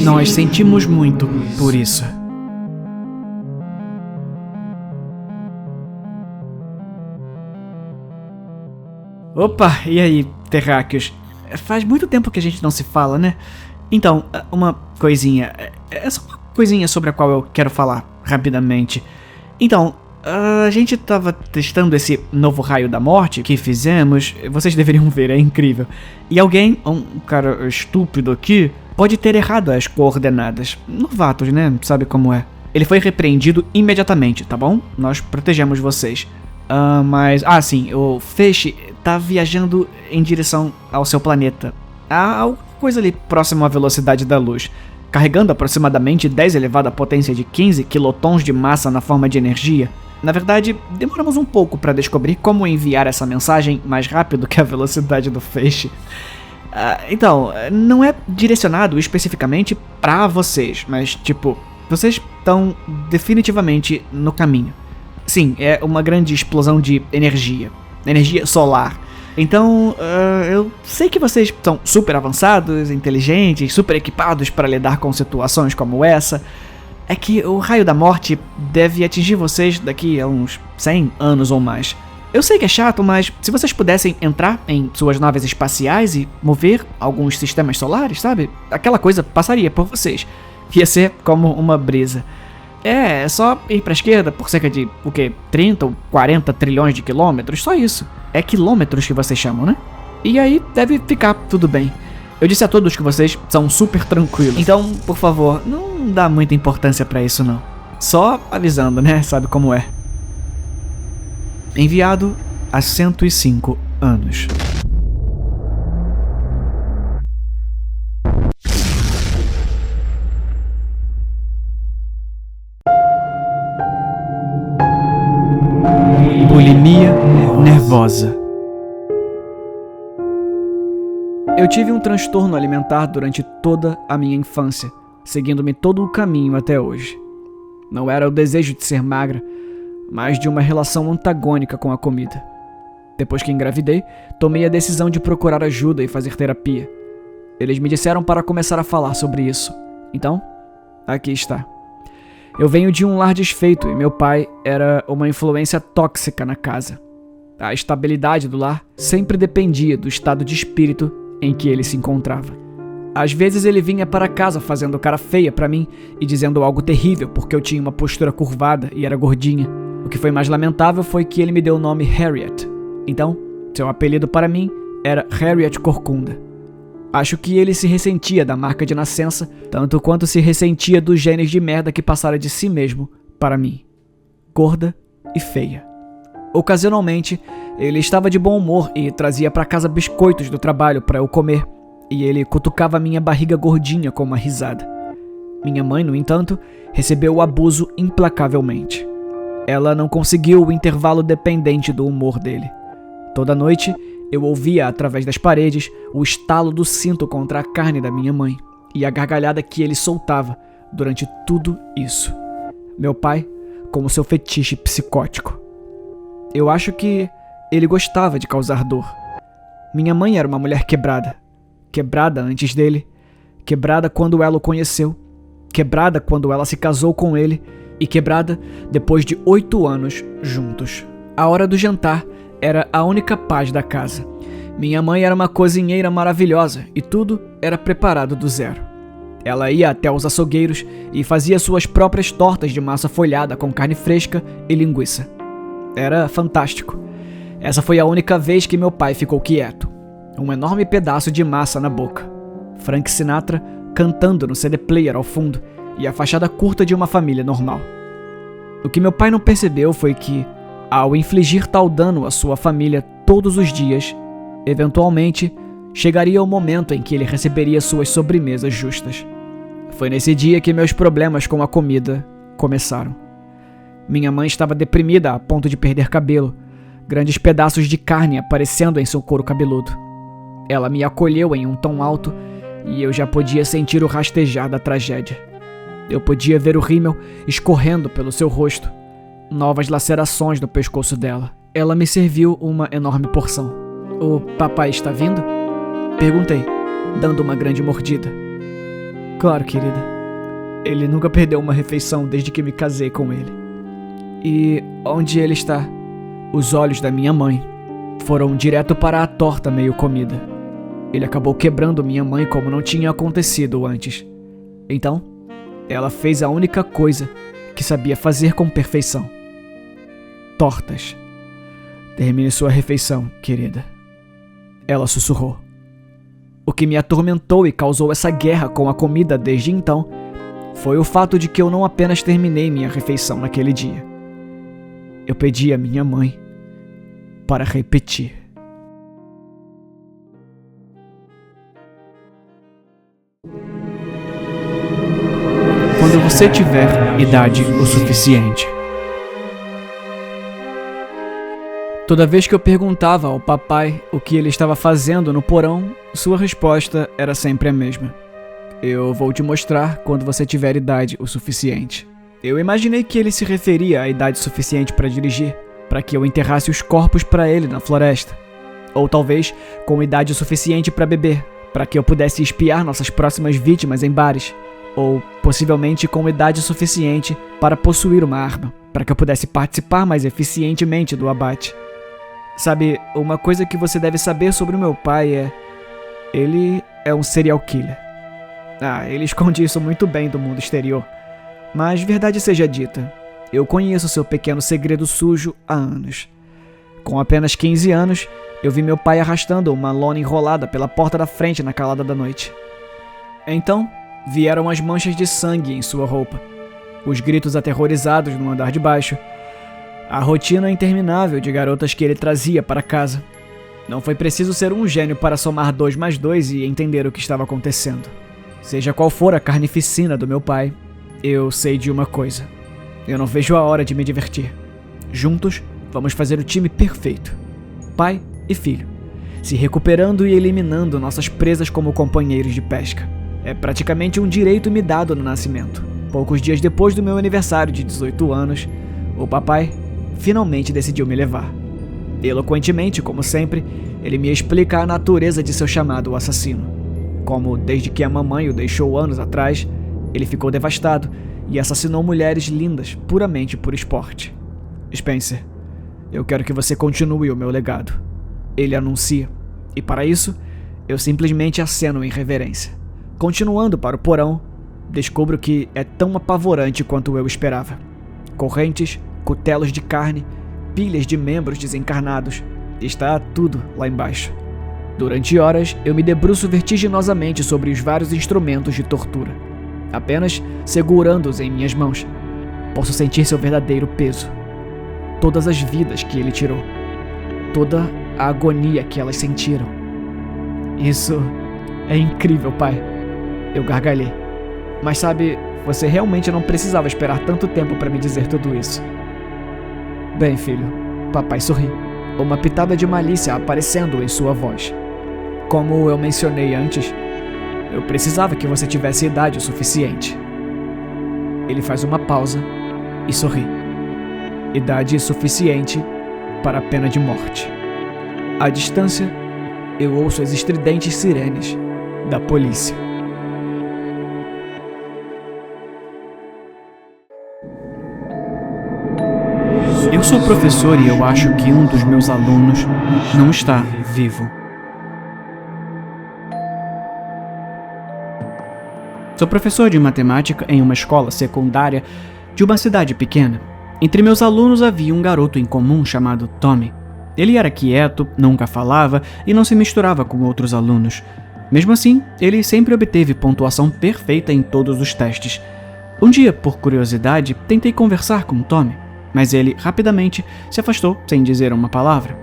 Nós sentimos muito por isso. Opa, e aí, terráqueos? Faz muito tempo que a gente não se fala, né? Então, uma coisinha. É só uma coisinha sobre a qual eu quero falar rapidamente. Então, a gente tava testando esse novo raio da morte que fizemos. Vocês deveriam ver, é incrível. E alguém, um cara estúpido aqui, pode ter errado as coordenadas. Novatos, né? Sabe como é. Ele foi repreendido imediatamente, tá bom? Nós protegemos vocês. Sim, o Feixe tá viajando em direção ao seu planeta. Alguma coisa ali próximo à velocidade da luz, carregando aproximadamente 10 elevado à potência de 15 quilotons de massa na forma de energia. Na verdade, demoramos um pouco para descobrir como enviar essa mensagem mais rápido que a velocidade do Feixe. Então, não é direcionado especificamente pra vocês, mas vocês estão definitivamente no caminho. Sim, é uma grande explosão de energia solar. Então, eu sei que vocês são super avançados, inteligentes, super equipados para lidar com situações como essa. É que o raio da morte deve atingir vocês daqui a uns 100 anos ou mais. Eu sei que é chato, mas se vocês pudessem entrar em suas naves espaciais e mover alguns sistemas solares, sabe? Aquela coisa passaria por vocês. Ia ser como uma brisa. É só ir pra esquerda por cerca de, 30 ou 40 trilhões de quilômetros, só isso. É quilômetros que vocês chamam, né? E aí deve ficar tudo bem. Eu disse a todos que vocês são super tranquilos. Então, por favor, não dá muita importância pra isso não. Só avisando, né? Sabe como é. Enviado há 105 anos. Bulimia nervosa. Eu tive um transtorno alimentar durante toda a minha infância, seguindo-me todo o caminho até hoje. Não era o desejo de ser magra, mas de uma relação antagônica com a comida. Depois que engravidei, tomei a decisão de procurar ajuda e fazer terapia. Eles me disseram para começar a falar sobre isso. Então, aqui está. Eu venho de um lar desfeito e meu pai era uma influência tóxica na casa. A estabilidade do lar sempre dependia do estado de espírito em que ele se encontrava. Às vezes ele vinha para casa fazendo cara feia para mim e dizendo algo terrível porque eu tinha uma postura curvada e era gordinha. O que foi mais lamentável foi que ele me deu o nome Harriet. Então, seu apelido para mim era Harriet Corcunda. Acho que ele se ressentia da marca de nascença, tanto quanto se ressentia dos genes de merda que passara de si mesmo para mim. Gorda e feia. Ocasionalmente, ele estava de bom humor e trazia para casa biscoitos do trabalho para eu comer, e ele cutucava minha barriga gordinha com uma risada. Minha mãe, no entanto, recebeu o abuso implacavelmente. Ela não conseguiu o intervalo dependente do humor dele. Toda noite, eu ouvia através das paredes o estalo do cinto contra a carne da minha mãe e a gargalhada que ele soltava durante tudo isso. Meu pai, com o seu fetiche psicótico. Eu acho que ele gostava de causar dor. Minha mãe era uma mulher quebrada. Quebrada antes dele, quebrada quando ela o conheceu, quebrada quando ela se casou com ele e quebrada depois de 8 anos juntos. A hora do jantar era a única paz da casa. Minha mãe era uma cozinheira maravilhosa e tudo era preparado do zero. Ela ia até os açougueiros e fazia suas próprias tortas de massa folhada com carne fresca e linguiça. Era fantástico. Essa foi a única vez que meu pai ficou quieto. Um enorme pedaço de massa na boca. Frank Sinatra cantando no CD player ao fundo e a fachada curta de uma família normal. O que meu pai não percebeu foi que, ao infligir tal dano à sua família todos os dias, eventualmente chegaria o momento em que ele receberia suas sobremesas justas. Foi nesse dia que meus problemas com a comida começaram. Minha mãe estava deprimida a ponto de perder cabelo, grandes pedaços de carne aparecendo em seu couro cabeludo. Ela me acolheu em um tom alto e eu já podia sentir o rastejar da tragédia. Eu podia ver o rímel escorrendo pelo seu rosto, novas lacerações no pescoço dela. Ela me serviu uma enorme porção. "O papai está vindo?" Perguntei. dando uma grande mordida. Claro, querida. Ele nunca perdeu uma refeição desde que me casei com ele. E onde ele está? Os olhos da minha mãe foram direto para a torta meio comida. Ele acabou quebrando minha mãe como não tinha acontecido antes. Então, ela fez a única coisa que sabia fazer com perfeição. Tortas. Termine sua refeição, querida. Ela sussurrou. O que me atormentou e causou essa guerra com a comida desde então foi o fato de que eu não apenas terminei minha refeição naquele dia. Eu pedi à minha mãe para repetir. Quando você tiver idade o suficiente. Toda vez que eu perguntava ao papai o que ele estava fazendo no porão, sua resposta era sempre a mesma. Eu vou te mostrar quando você tiver idade o suficiente. Eu imaginei que ele se referia à idade suficiente para dirigir, para que eu enterrasse os corpos para ele na floresta. Ou talvez com idade suficiente para beber, para que eu pudesse espiar nossas próximas vítimas em bares. Ou possivelmente com idade suficiente para possuir uma arma, para que eu pudesse participar mais eficientemente do abate. Sabe, uma coisa que você deve saber sobre o meu pai é... ele é um serial killer. Ele esconde isso muito bem do mundo exterior. Mas verdade seja dita, eu conheço seu pequeno segredo sujo há anos. Com apenas 15 anos, eu vi meu pai arrastando uma lona enrolada pela porta da frente na calada da noite. Então, vieram as manchas de sangue em sua roupa, os gritos aterrorizados no andar de baixo, a rotina interminável de garotas que ele trazia para casa. Não foi preciso ser um gênio para somar 2 mais 2 e entender o que estava acontecendo. Seja qual for a carnificina do meu pai, eu sei de uma coisa. Eu não vejo a hora de me divertir. Juntos, vamos fazer o time perfeito. Pai e filho, se recuperando e eliminando nossas presas como companheiros de pesca. É praticamente um direito me dado no nascimento. Poucos dias depois do meu aniversário de 18 anos, o papai finalmente decidiu me levar. Eloquentemente, como sempre, ele me explica a natureza de seu chamado assassino. Como, desde que a mamãe o deixou anos atrás, ele ficou devastado e assassinou mulheres lindas puramente por esporte. Spencer, eu quero que você continue o meu legado. Ele anuncia, e para isso, eu simplesmente aceno em reverência. Continuando para o porão, descubro que é tão apavorante quanto eu esperava. Correntes, cutelos de carne, pilhas de membros desencarnados. Está tudo lá embaixo. Durante horas, eu me debruço vertiginosamente sobre os vários instrumentos de tortura, apenas segurando-os em minhas mãos. Posso sentir seu verdadeiro peso. Todas as vidas que ele tirou. Toda a agonia que elas sentiram. Isso é incrível, pai. Eu gargalhei. Mas sabe, você realmente não precisava esperar tanto tempo para me dizer tudo isso. Bem, filho, papai sorri, uma pitada de malícia aparecendo em sua voz. Como eu mencionei antes, eu precisava que você tivesse idade o suficiente. Ele faz uma pausa e sorri. Idade suficiente para a pena de morte. À distância, eu ouço as estridentes sirenes da polícia. Eu sou professor e eu acho que um dos meus alunos não está vivo. Sou professor de matemática em uma escola secundária de uma cidade pequena. Entre meus alunos havia um garoto em comum chamado Tommy. Ele era quieto, nunca falava e não se misturava com outros alunos. Mesmo assim, ele sempre obteve pontuação perfeita em todos os testes. Um dia, por curiosidade, tentei conversar com Tommy, mas ele rapidamente se afastou sem dizer uma palavra.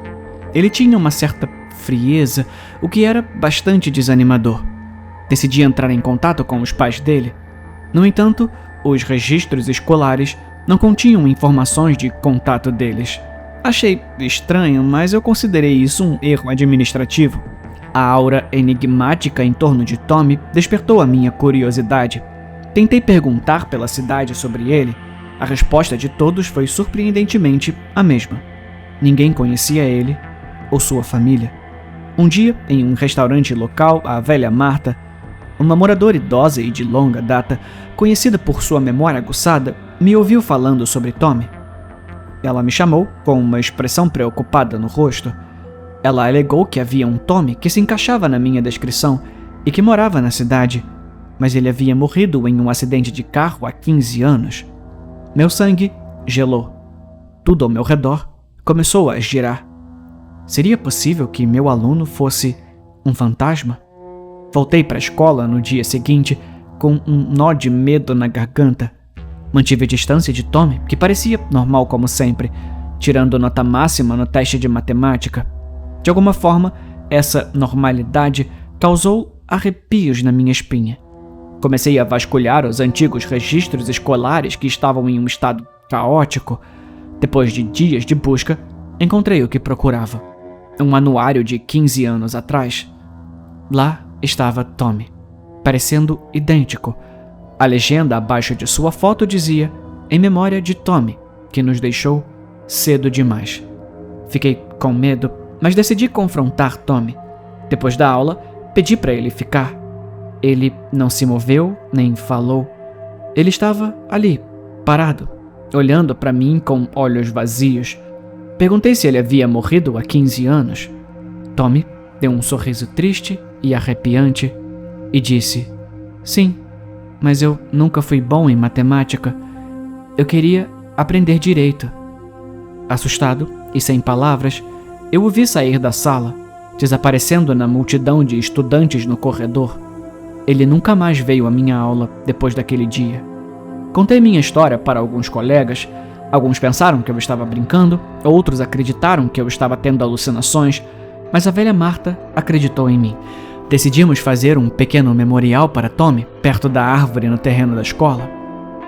Ele tinha uma certa frieza, o que era bastante desanimador. Decidi entrar em contato com os pais dele. No entanto, os registros escolares não continham informações de contato deles. Achei estranho, mas eu considerei isso um erro administrativo. A aura enigmática em torno de Tommy despertou a minha curiosidade. Tentei perguntar pela cidade sobre ele. A resposta de todos foi surpreendentemente a mesma. Ninguém conhecia ele ou sua família. Um dia, em um restaurante local, a velha Marta, uma moradora idosa e de longa data, conhecida por sua memória aguçada, me ouviu falando sobre Tommy. Ela me chamou com uma expressão preocupada no rosto. Ela alegou que havia um Tommy que se encaixava na minha descrição e que morava na cidade, mas ele havia morrido em um acidente de carro há 15 anos. Meu sangue gelou. Tudo ao meu redor começou a girar. Seria possível que meu aluno fosse um fantasma? Voltei para a escola no dia seguinte com um nó de medo na garganta. Mantive a distância de Tommy, que parecia normal como sempre, tirando nota máxima no teste de matemática. De alguma forma, essa normalidade causou arrepios na minha espinha. Comecei a vasculhar os antigos registros escolares que estavam em um estado caótico. Depois de dias de busca, encontrei o que procurava. Um anuário de 15 anos atrás. Lá estava Tommy, parecendo idêntico. A legenda abaixo de sua foto dizia: em memória de Tommy, que nos deixou cedo demais. Fiquei com medo, mas decidi confrontar Tommy. Depois da aula, pedi para ele ficar. Ele não se moveu, nem falou. Ele estava ali, parado, olhando para mim com olhos vazios. Perguntei se ele havia morrido há 15 anos. Tommy deu um sorriso triste e arrepiante e disse: sim, mas eu nunca fui bom em matemática. Eu queria aprender direito. Assustado e sem palavras, eu o vi sair da sala, desaparecendo na multidão de estudantes no corredor. Ele nunca mais veio à minha aula depois daquele dia. Contei minha história para alguns colegas. Alguns pensaram que eu estava brincando, outros acreditaram que eu estava tendo alucinações, mas a velha Marta acreditou em mim. Decidimos fazer um pequeno memorial para Tommy, perto da árvore no terreno da escola.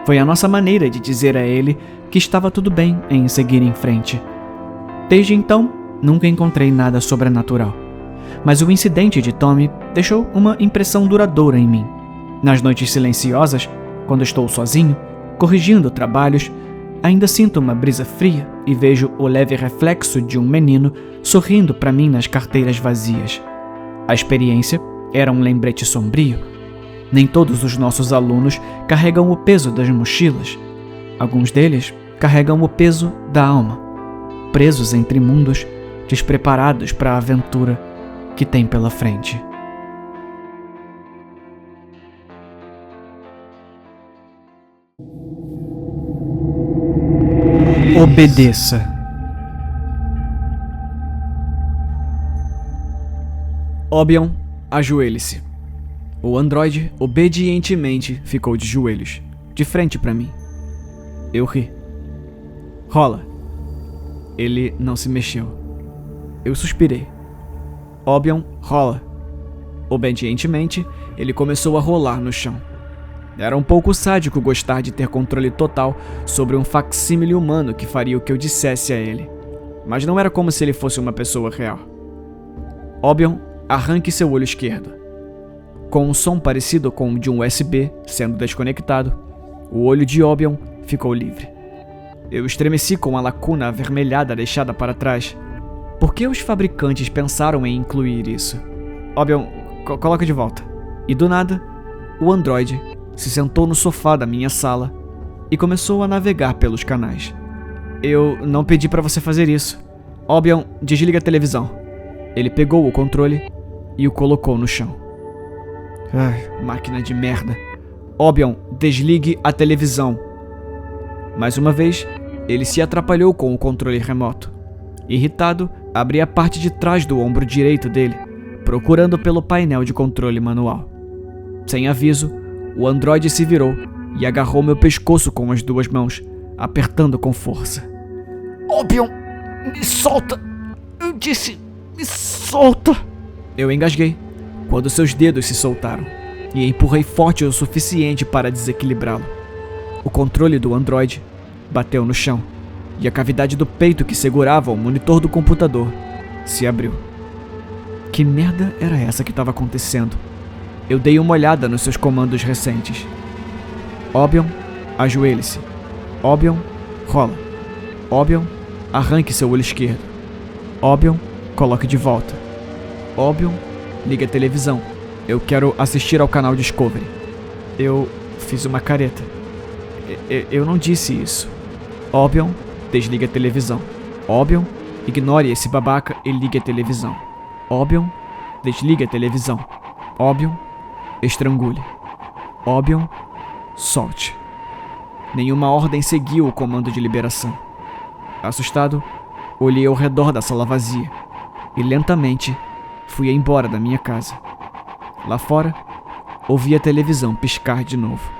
Foi a nossa maneira de dizer a ele que estava tudo bem em seguir em frente. Desde então, nunca encontrei nada sobrenatural. Mas o incidente de Tommy deixou uma impressão duradoura em mim. Nas noites silenciosas, quando estou sozinho, corrigindo trabalhos, ainda sinto uma brisa fria e vejo o leve reflexo de um menino sorrindo para mim nas carteiras vazias. A experiência era um lembrete sombrio. Nem todos os nossos alunos carregam o peso das mochilas. Alguns deles carregam o peso da alma, presos entre mundos, despreparados para a aventura que tem pela frente. Obedeça. Obion, ajoelhe-se. O androide obedientemente ficou de joelhos, de frente para mim. Eu ri. Rola. Ele não se mexeu. Eu suspirei. Obion, rola. Obedientemente, ele começou a rolar no chão. Era um pouco sádico gostar de ter controle total sobre um facsímile humano que faria o que eu dissesse a ele. Mas não era como se ele fosse uma pessoa real. Obion, arranque seu olho esquerdo. Com um som parecido com o de um USB sendo desconectado, o olho de Obion ficou livre. Eu estremeci com a lacuna avermelhada deixada para trás. Por que os fabricantes pensaram em incluir isso? Obion, coloca de volta. E do nada, o androide se sentou no sofá da minha sala e começou a navegar pelos canais. Eu não pedi para você fazer isso. Obion, desliga a televisão. Ele pegou o controle e o colocou no chão. Ai, máquina de merda. Obion, desligue a televisão. Mais uma vez, ele se atrapalhou com o controle remoto. Irritado, abri a parte de trás do ombro direito dele, procurando pelo painel de controle manual. Sem aviso, o androide se virou e agarrou meu pescoço com as duas mãos, apertando com força. Obion, me solta! Eu disse, me solta! Eu engasguei quando seus dedos se soltaram e empurrei forte o suficiente para desequilibrá-lo. O controle do androide bateu no chão e a cavidade do peito que segurava o monitor do computador se abriu. Que merda era essa que estava acontecendo? Eu dei uma olhada nos seus comandos recentes. Obion, ajoelhe-se. Obion, rola. Obion, arranque seu olho esquerdo. Obion, coloque de volta. Obion, ligue a televisão. Eu quero assistir ao canal Discovery. Eu fiz uma careta. Eu não disse isso. Obion, desligue a televisão. Obion, ignore esse babaca e ligue a televisão. Obion, desligue a televisão. Obion, estrangule. Obion, solte. Nenhuma ordem seguiu o comando de liberação. Assustado, olhei ao redor da sala vazia e lentamente fui embora da minha casa. Lá fora, ouvi a televisão piscar de novo.